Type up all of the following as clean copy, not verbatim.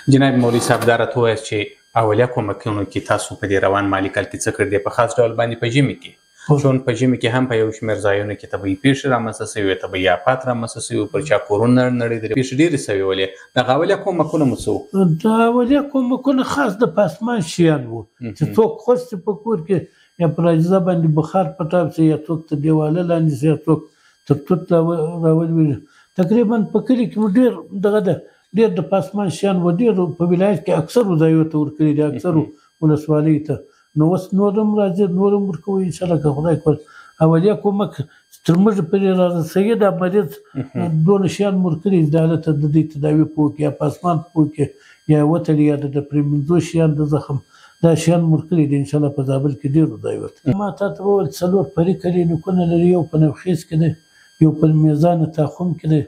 جناب مولوي صاحب دا راته ووایاست چې اولیه کومکونو کې تاسو په دې روان مالي کال کې څه کړي دي؟ په خاص ډول باندې په ژمي کې چون په ژمي کې هم په یو شمېر ځایونو کې طبیعي پیښې رامنځته شوي وې، طبیعي آفات رامنځته شوي وو، پر چا کورونه نړېدلي، پیښې ډېرې شوې ولې. دغه اولیه کومکونه مو څه وو؟ د اولیه کومکونه خاص د پاسمان شیان وو چې څوک خوش شي په کور کې یا پر اجزا باندې بخار پټاو شي یا څوک تر دیواله لاندې شي یا څوک تر توت راولوي. تقریبا په کلي کې مو ډېر دغه ده ډېر د پاسمان شیان و ډېر په ولایت کې اکثرو ځایو ته ورکړي دي، اکثرو ولسوالیو ته. نو اوس نور هم راځي، نور هم ورکوي انشاءالله که خدای کول. اولیه کومک تر موږ پورې رارسوي دا مریض دونه شیان مو ورکړي دي، د هلته د دې تداوي په وکړي یا پاسمان په وکړي یا وتړي یا د پرېمنځو شیان د زخم دا شیان مو ورکړي دي انشاءالله په زابل کې ډېرو ځایو ته. ما تا ته وویل 4 فري کلینیکونه لري، یو په نوخیز کې دی، یو په میزان تاخم کې دی،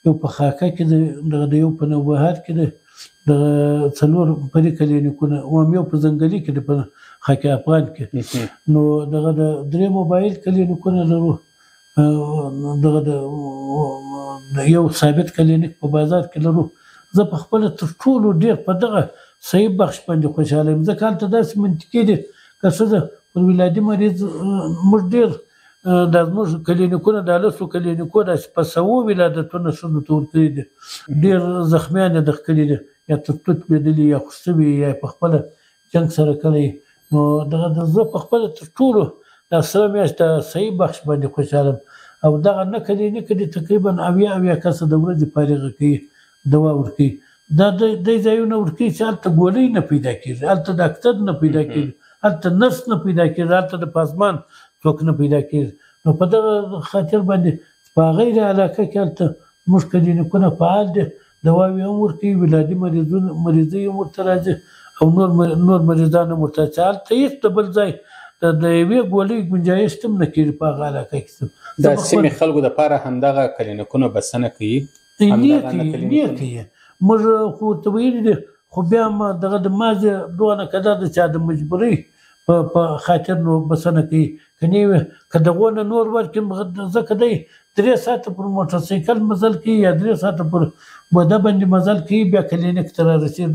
یو په خاکه کې دی، دغه یو په نوبهار کې دی، دغه 4 فري کلینیکونه، اوم یو په ځنګلي کې دی په خاک افغان کې. نو دغه د 3 موبایل کلینیکونه لرو، دغه د یو ثابت کلینیک په بازار کې لرو. زه په خپله تر ټولو ډېر په دغه صحي بخش باندې خوشحاله یم، ځکه هلته داسې منطقي دي که ښځه پر ولادي مریض موږ ډېر دا زموږ کلینیکونه د 10 کلینیکو داسې په 100 ولادتونه ښځو ته ورکړي دي. ډېر زخمیان یې دغه کړي دي، یا تر توت لوېدلي یا خو شوي یا په خپله جنګ سره کړی. نو دغه زه په خپله تر ټولو دا سره میاشت د صحي بخش باندې خوشحاله یم. او دغه نه کلینیک دي تقریبا 80 کسه د ورځې فارغه کوي، دوا ورکوي. دا دې ځایونه ورکوي چې هلته ګولۍ نه پیدا کېږي، هلته ډاکټر نه پیدا کېږي، هلته نرس نه پیدا کېږي، هلته د پاسمان څوک نه پیدا کېږي. نو په دغه خاطر باندې په غیر علاقه کې هلته زموږ کلینیکونه فعال دي، دواوې هم ورکوي، ولادي مریضۍ هم ورته راځي او نور مریضان هم ورته راځي. هلته هېڅ د بل ځای د یوې ګولۍ ګنجایش هم نه کېږي په هغه علاقه کې. د سیمې خلکو دپاره همدغه کلینیکونه بسنه کوي؟ نه کوي، موږ خو ورته ویلي دي، خو بیا هم دغه د مازې دونه که دا د چا د مجبورۍ په خاطر نو بسنه کوي. که نه وي که د هغو نه نور ورکړي، ځکه دی 3 ساعته پر موټر سایکل مزل کوي یا 3 ساعته پر بوده باندې مزل کوي، بیا کلینیک ته رارسېږي.